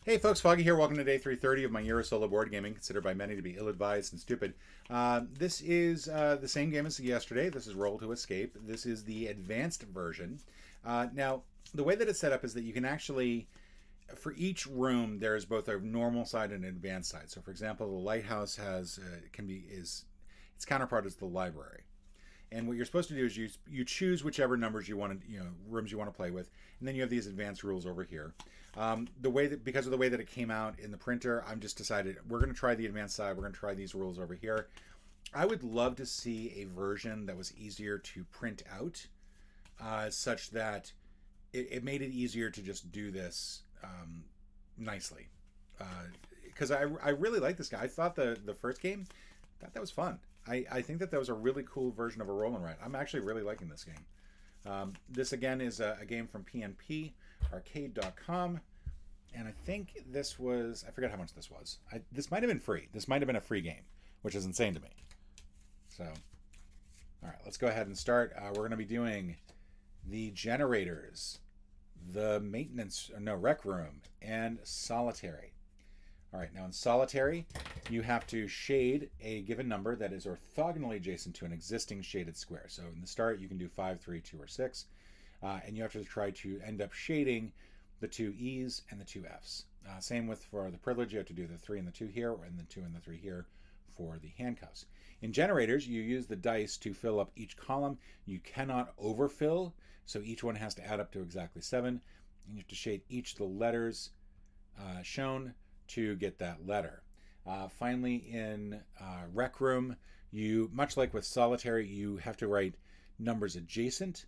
Hey folks, Foggy here. Welcome to day 330 of my year of solo board gaming, considered by many to be ill-advised and stupid. This is the same game as yesterday. This is Roll to Escape. This is the advanced version. Now, the way that it's set up is that you can actually, for each room, there's both a normal side and an advanced side. So, for example, the lighthouse has its counterpart is the library. And what you're supposed to do is you choose whichever numbers you want to, rooms you want to play with, and then you have these advanced rules over here. The way that because of the way that it came out in the printer, I'm just decided we're going to try the advanced side. We're going to try these rules over here. I would love to see a version that was easier to print out, such that it made it easier to just do this nicely. Because I really like this guy. I thought the first game, I thought that was fun. I think that was a really cool version of a roll and write. I'm actually really liking this game. This again is a game from pnparcade.com, and I think this was, I forget how much this was. This might have been free. This might have been a free game, which is insane to me. So, all right, let's go ahead and start. We're going to be doing the generators, the rec room, and solitary. All right, now in solitary, you have to shade a given number that is orthogonally adjacent to an existing shaded square. So in the start, you can do 5, 3, 2, or 6. And you have to try to end up shading the two E's and the two F's. Same with for the privilege, you have to do the 3 and the 2 here, and the 2 and the 3 here for the handcuffs. In generators, you use the dice to fill up each column. You cannot overfill, so each one has to add up to exactly 7. And you have to shade each of the letters shown to get that letter. Finally, in Rec Room, much like with Solitary, you have to write numbers adjacent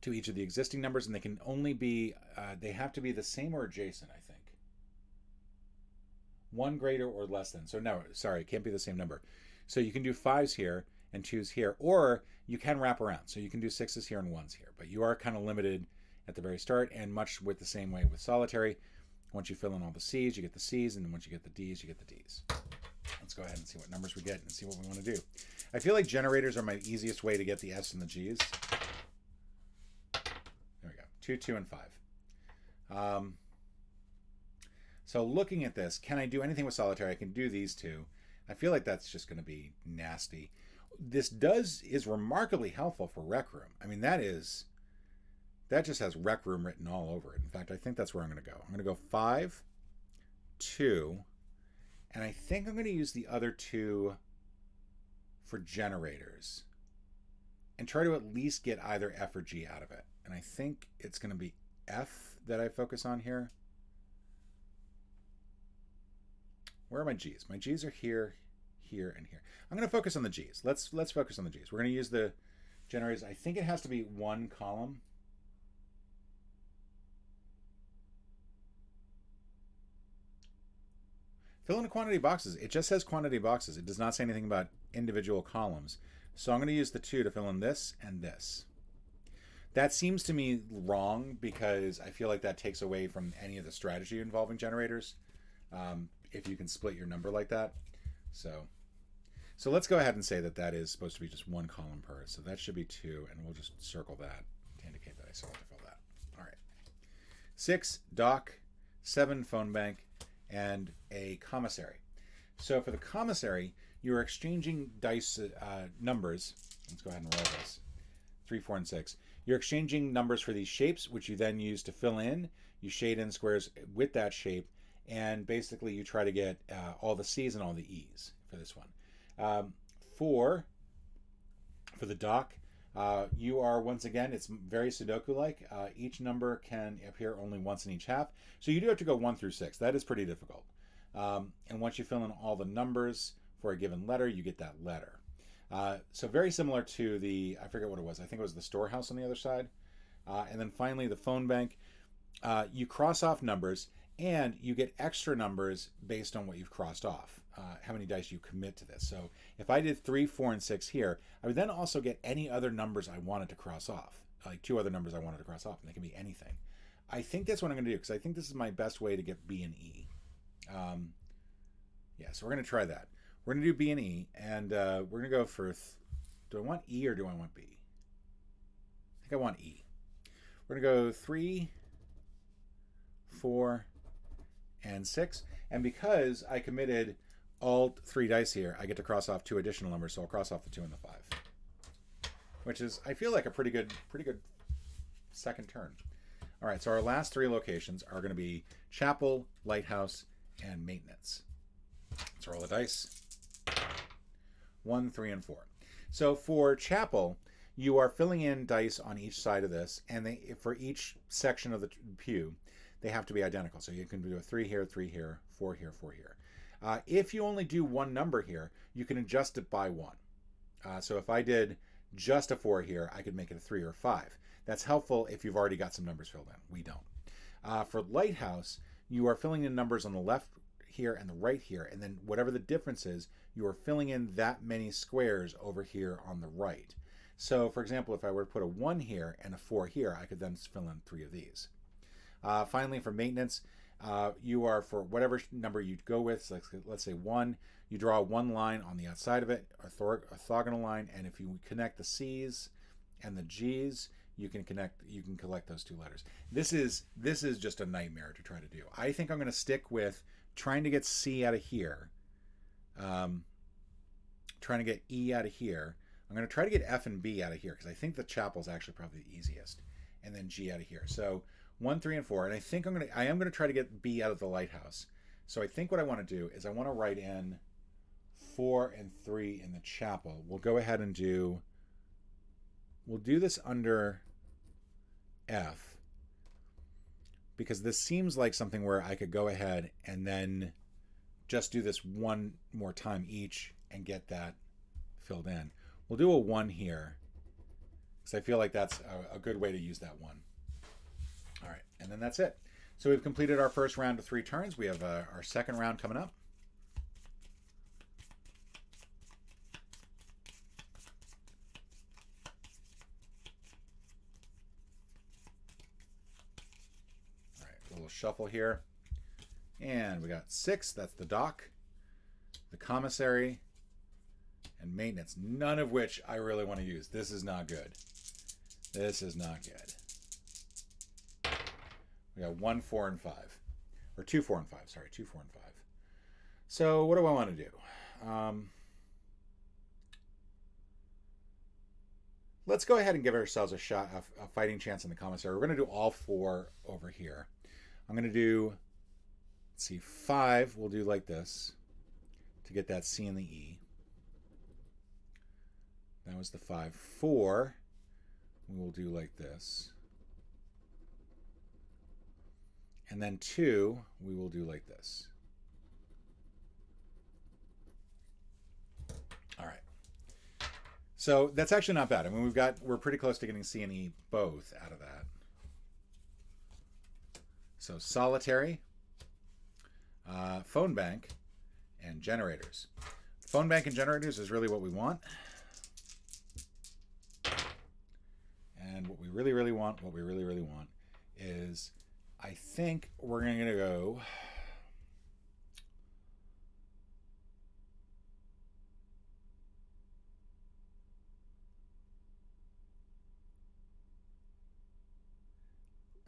to each of the existing numbers, and they can only be, they have to be the same or adjacent, I think. One greater or less than. So no, sorry, it can't be the same number. So you can do 5s here and 2s here, or you can wrap around. So you can do 6s here and 1s here, but you are kind of limited at the very start, and much with the same way with Solitary. Once you fill in all the C's, you get the C's, and then once you get the D's, you get the D's. Let's go ahead and see what numbers we get and see what we want to do. I feel like generators are my easiest way to get the F's and the G's. There we go. 2, 2, and 5. So looking at this, can I do anything with Solitary? I can do these two. I feel like that's just going to be nasty. This is remarkably helpful for Rec Room. I mean, that just has Rec Room written all over it. In fact, I think that's where I'm going to go. I'm going to go 5, 2, and I think I'm going to use the other 2 for generators and try to at least get either F or G out of it. And I think it's going to be F that I focus on here. Where are my G's? My G's are here, here, and here. I'm going to focus on the G's. Let's focus on the G's. We're going to use the generators. I think it has to be one column. Fill in a quantity boxes. It just says quantity boxes. It does not say anything about individual columns. So I'm going to use the 2 to fill in this and this. That seems to me wrong because I feel like that takes away from any of the strategy involving generators. If you can split your number like that. So let's go ahead and say that is supposed to be just one column per. So that should be 2, and we'll just circle that to indicate that I still have to fill that. All right. 6, dock, 7, phone bank, and a commissary. So for the commissary, you're exchanging dice numbers. Let's go ahead and roll this. 3, 4, and 6. You're exchanging numbers for these shapes, which you then use to fill in. You shade in squares with that shape, and basically you try to get all the C's and all the E's for this one. For the dock, you are, once again, it's very Sudoku-like. Each number can appear only once in each half. So you do have to go 1 through 6. That is pretty difficult. And once you fill in all the numbers for a given letter, you get that letter. So very similar to I forget what it was. I think it was the storehouse on the other side. And then finally, the phone bank. You cross off numbers, and you get extra numbers based on what you've crossed off, how many dice you commit to this. So if I did 3, 4, and 6 here, I would then also get any other numbers I wanted to cross off, like 2 other numbers I wanted to cross off, and they can be anything. I think that's what I'm going to do, because I think this is my best way to get B and E. Yeah, so we're going to try that. We're going to do B and E, and we're going to go for, do I want E or do I want B? I think I want E. We're going to go 3, 4, and 6. And because I committed all 3 dice here, I get to cross off 2 additional numbers, so I'll cross off the 2 and the 5. Which is, I feel like, a pretty good second turn. All right, so our last 3 locations are going to be chapel, lighthouse, and maintenance. Let's roll the dice. 1, 3, and 4. So for chapel, you are filling in dice on each side of this, and for each section of the pew, they have to be identical. So you can do a 3 here, 3 here, 4 here, 4 here. If you only do one number here, you can adjust it by 1. So if I did just a 4 here, I could make it a 3 or 5. That's helpful if you've already got some numbers filled in. We don't. For lighthouse, you are filling in numbers on the left here and the right here, and then whatever the difference is, you are filling in that many squares over here on the right. So for example, if I were to put a 1 here and a 4 here, I could then fill in 3 of these. Finally, for maintenance, you are, for whatever number you go with, so let's say 1, you draw 1 line on the outside of it, orthogonal line, and if you connect the C's and the G's, you can collect those 2 letters. This is just a nightmare to try to do. I think I'm going to stick with trying to get C out of here, trying to get E out of here. I'm going to try to get F and B out of here because I think the chapel is actually probably the easiest, and then G out of here. So 1, 3, and 4, and I think I am going to try to get B out of the lighthouse. So I think what I want to do is I want to write in 4 and 3 in the chapel. We'll go ahead and we'll do this under F, because this seems like something where I could go ahead and then just do this one more time each and get that filled in. We'll do a 1 here because I feel like that's a good way to use that 1. All right, and then that's it. So we've completed our first round of 3 turns. We have our second round coming up. All right, a little shuffle here. And we got 6, that's the dock, the commissary, and maintenance, none of which I really want to use. This is not good. This is not good. We got 1, 4, and 5. Or 2, 4, and 5. Sorry, 2, 4, and 5. So what do I want to do? Let's go ahead and give ourselves a shot, a fighting chance in the commissary. We're going to do all 4 over here. I'm going to do, let's see, 5 we'll do like this to get that C and the E. That was the 5. 4 we will do like this. And then 2 we will do like this. All right. So that's actually not bad. I mean, we're pretty close to getting C and E both out of that. So solitary, phone bank, and generators. Phone bank and generators is really what we want. And what we really, really want is, I think we're going to go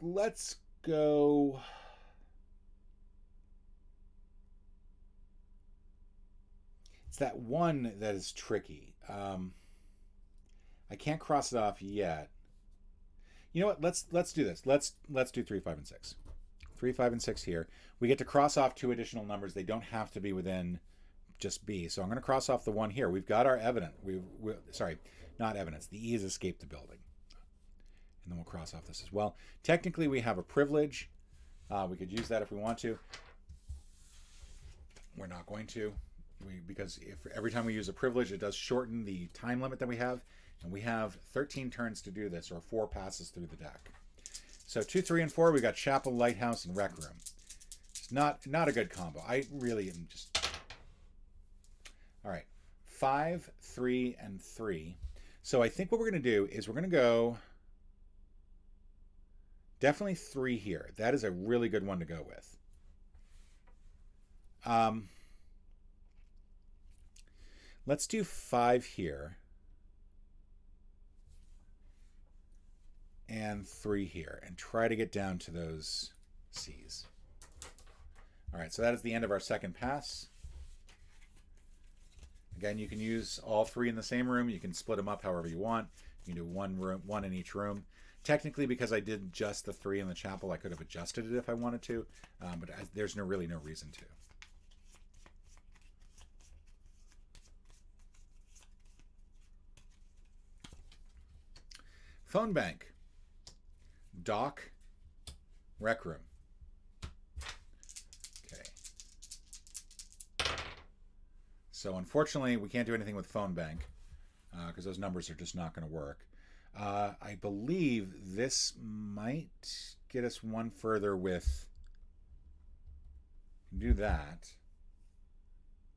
let's go it's that 1 that is tricky. I can't cross it off yet. You know what? Let's do this. Let's do 3, 5, and 6. 3, 5, and 6 here. We get to cross off 2 additional numbers. They don't have to be within just B. So I'm going to cross off the 1 here. We've got our evidence. Sorry, not evidence. The E has escaped the building. And then we'll cross off this as well. Technically, we have a privilege. We could use that if we want to. We're not going to, because if every time we use a privilege, it does shorten the time limit that we have. And we have 13 turns to do this, or 4 passes through the deck. So 2, 3, and 4, we got chapel, lighthouse, and rec room. It's not a good combo. I really am just... All right, 5, 3, and 3. So I think what we're going to do is we're going to go definitely 3 here. That is a really good one to go with. Let's do 5 here. And 3 here, and try to get down to those C's. All right, so that is the end of our second pass. Again, you can use all three in the same room. You can split them up however you want. You can do one in each room. Technically, because I did just the 3 in the chapel, I could have adjusted it if I wanted to, but there's really no reason to. Phone bank, dock, rec room. Okay. So unfortunately, we can't do anything with phone bank because those numbers are just not going to work. I believe this might get us one further with... Do that.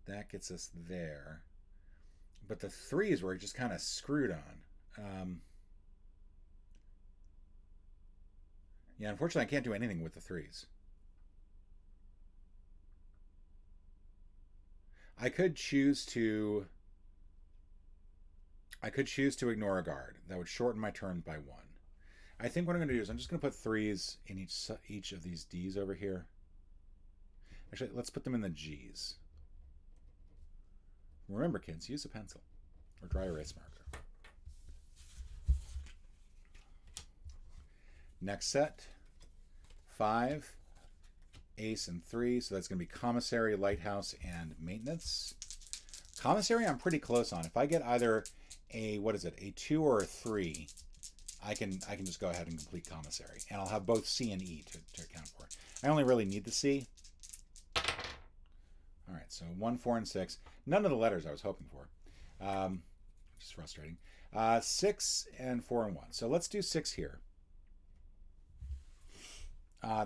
That gets us there. But the 3s we're just kind of screwed on. Yeah, unfortunately, I can't do anything with the 3s. I could choose to ignore a guard. That would shorten my turn by 1. I think what I'm going to do is I'm just going to put 3s in each of these Ds over here. Actually, let's put them in the Gs. Remember, kids, use a pencil or dry erase marker. Next set, 5, ace, and 3. So that's going to be commissary, lighthouse, and maintenance. Commissary, I'm pretty close on. If I get either a, a 2 or a 3, I can just go ahead and complete commissary. And I'll have both C and E to account for. I only really need the C. All right, so 1, 4, and 6. None of the letters I was hoping for, which is frustrating. 6 and 4 and 1. So let's do 6 here.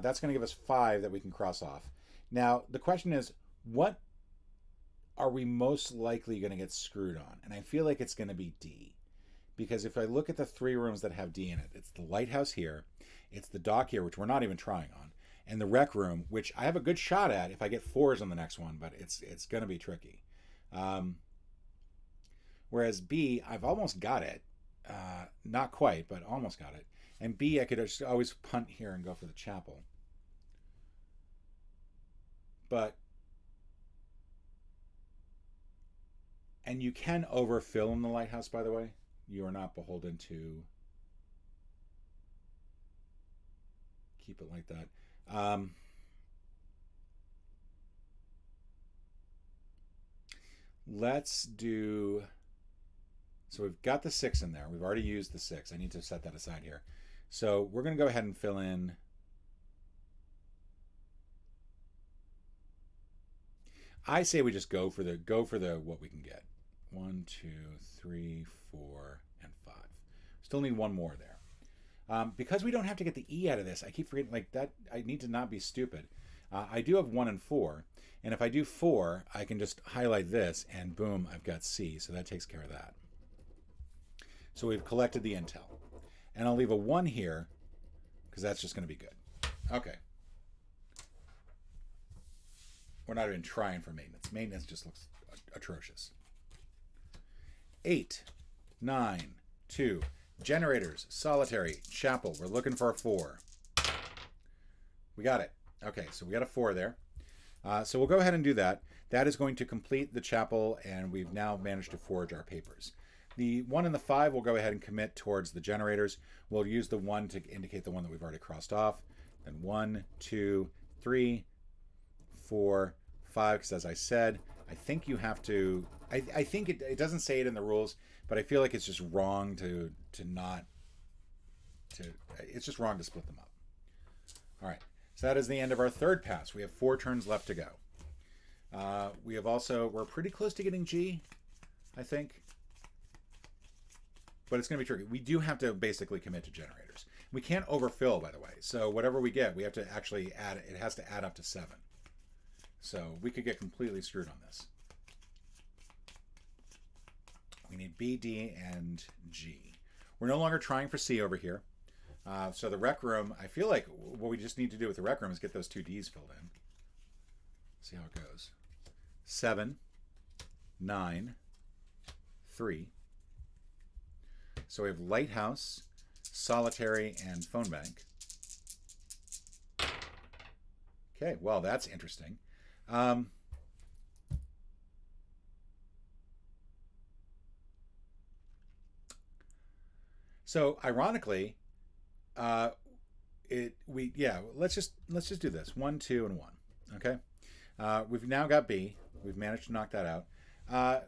That's going to give us 5 that we can cross off. Now, the question is, what are we most likely going to get screwed on? And I feel like it's going to be D. Because if I look at the 3 rooms that have D in it, it's the lighthouse here, it's the dock here, which we're not even trying on, and the rec room, which I have a good shot at if I get 4s on the next one, but it's going to be tricky. Whereas B, I've almost got it. Not quite, but almost got it. And B, I could just always punt here and go for the chapel. But, and you can overfill in the lighthouse, by the way. You are not beholden to keep it like that. Let's do... So we've got the 6 in there. We've already used the 6. I need to set that aside here. So we're going to go ahead and fill in. I say we just go for the what we can get. 1, 2, 3, 4, and 5. Still need 1 more there. Because we don't have to get the E out of this, I keep forgetting like that. I need to not be stupid. I do have 1 and 4, and if I do 4, I can just highlight this, and boom, I've got C. So that takes care of that. So we've collected the intel. And I'll leave a 1 here, because that's just going to be good. Okay. We're not even trying for maintenance. Maintenance just looks atrocious. 8, 9, 2. Generators, solitary, chapel. We're looking for a 4. We got it. Okay, so we got a 4 there. So we'll go ahead and do that. That is going to complete the chapel, and we've now managed to forge our papers. The 1 and the 5 will go ahead and commit towards the generators. We'll use the 1 to indicate the one that we've already crossed off. Then 1, 2, 3, 4, 5. Because as I said, I think you have to... I think it doesn't say it in the rules, but I feel like it's just wrong it's just wrong to split them up. All right. So that is the end of our 3rd pass. We have 4 turns left to go. We're pretty close to getting G, I think. But it's going to be tricky. We do have to basically commit to generators. We can't overfill, by the way. So whatever we get, we have to actually add, it has to add up to 7. So we could get completely screwed on this. We need B, D, and G. We're no longer trying for C over here. So the rec room, I feel like what we just need to do with the rec room is get those 2 Ds filled in. See how it goes. 7, 9, 3. So we have lighthouse, solitary, and phone bank. Okay, well, that's interesting. Um, so ironically, uh, it we yeah let's just do this 1, 2, and 1. Okay, we've now got B. We've managed to knock that out. Uh,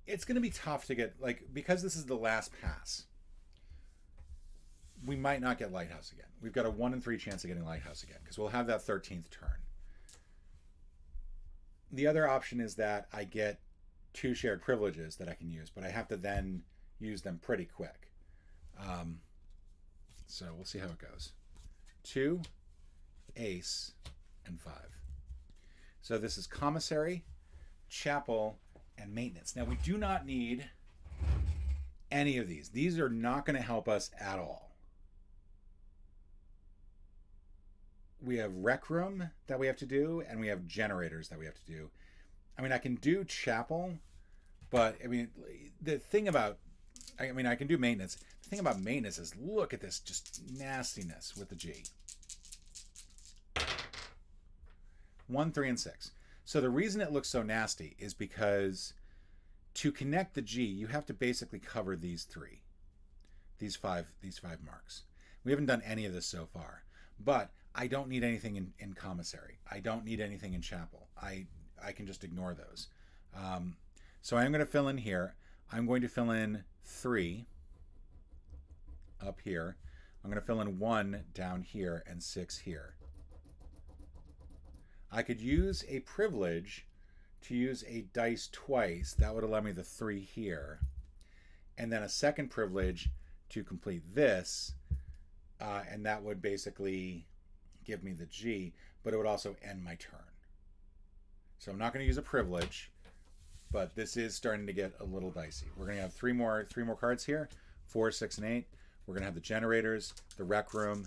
it's going to be tough to get, like, because this is the last pass. We might not get Lighthouse again. We've got a 1 in 3 chance of getting Lighthouse again because we'll have that 13th turn. The other option is that I get 2 shared privileges that I can use, but I have to then use them pretty quick. So we'll see how it goes. 2, ace, and 5. So this is commissary, chapel, and maintenance. Now we do not need any of these. These are not going to help us at all. We have rec room that we have to do, and we have generators that we have to do. I mean, I can do chapel, but I mean, the thing about, I mean, I can do maintenance. The thing about maintenance is, look at this just nastiness with the G. 1, 3, and 6. So the reason it looks so nasty is because to connect the G, you have to basically cover these 3, these five marks. We haven't done any of this so far, but I don't need anything in commissary. I don't need anything in chapel. I can just ignore those. So I'm going to fill in here. I'm going to fill in 3 up here. I'm going to fill in 1 down here and 6 here. I could use a privilege to use a dice twice. That would allow me the 3 here. And then a second privilege to complete this. And that would basically give me the G, but it would also end my turn. So I'm not going to use a privilege, but this is starting to get a little dicey. We're going to have three more cards here, 4, 6, and 8. We're going to have the generators, the rec room,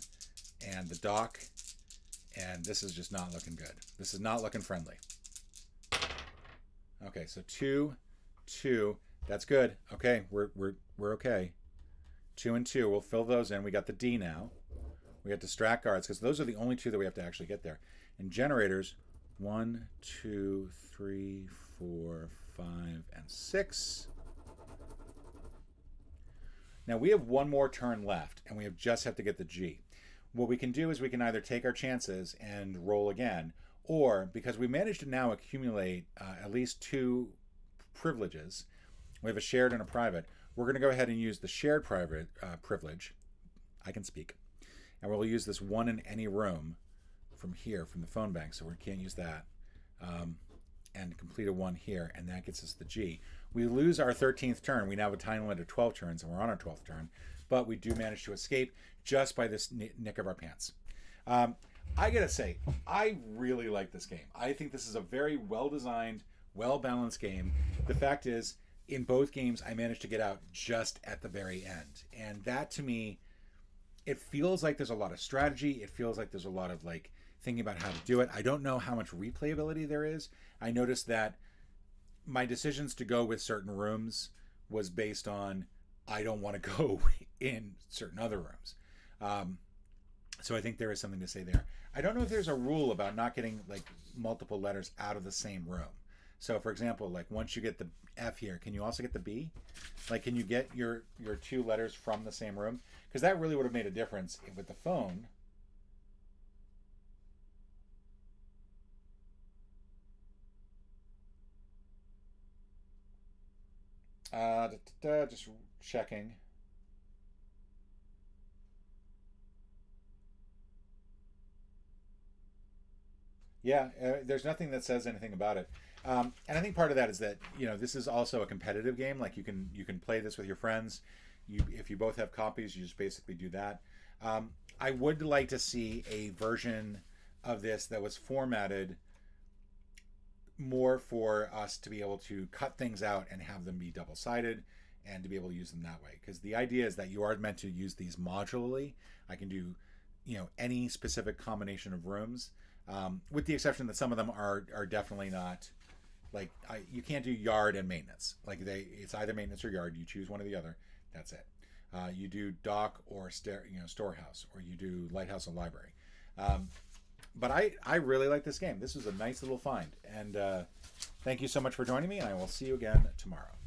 and the dock. And this is just not looking good. This is not looking friendly. Okay, so 2, 2. That's good. Okay, we're okay. 2 and 2. We'll fill those in. We got the D now. We got distract guards because those are the only 2 that we have to actually get there. And generators, 1, 2, 3, 4, 5, and 6. Now we have 1 more turn left, and we just have to get the G. What we can do is we can either take our chances and roll again, or because we managed to now accumulate at least 2 privileges, we have a shared and a private, we're going to go ahead and use the shared private privilege. I can speak. And we'll use this 1 in any room from here, from the phone bank, so we can't use that. And complete a 1 here, and that gets us the G. We lose our 13th turn. We now have a time limit of 12 turns, and we're on our 12th turn. But we do manage to escape just by this nick of our pants. I gotta say, I really like this game. I think this is a very well-designed, well-balanced game. The fact is, in both games, I managed to get out just at the very end. And that, to me, it feels like there's a lot of strategy. It feels like there's a lot of, like, thinking about how to do it. I don't know how much replayability there is. I noticed that my decisions to go with certain rooms was based on I don't want to go in certain other rooms. So I think there is something to say there. I don't know if there's a rule about not getting, like, multiple letters out of the same room. So, for example, like, once you get the F here, can you also get the B? Like, can you get your 2 letters from the same room? Because that really would have made a difference with the phone. Just checking. Yeah, there's nothing that says anything about it. And I think part of that is that, this is also a competitive game. Like, you can play this with your friends. If you both have copies, you just basically do that. I would like to see a version of this that was formatted more for us to be able to cut things out and have them be double-sided and to be able to use them that way. Because the idea is that you are meant to use these modularly. I can do, any specific combination of rooms, with the exception that some of them are definitely not, like, you can't do yard and maintenance. Like, it's either maintenance or yard. You choose one or the other. That's it. You do dock or storehouse, or you do lighthouse and library. But I really like this game. This was a nice little find. And thank you so much for joining me, and I will see you again tomorrow.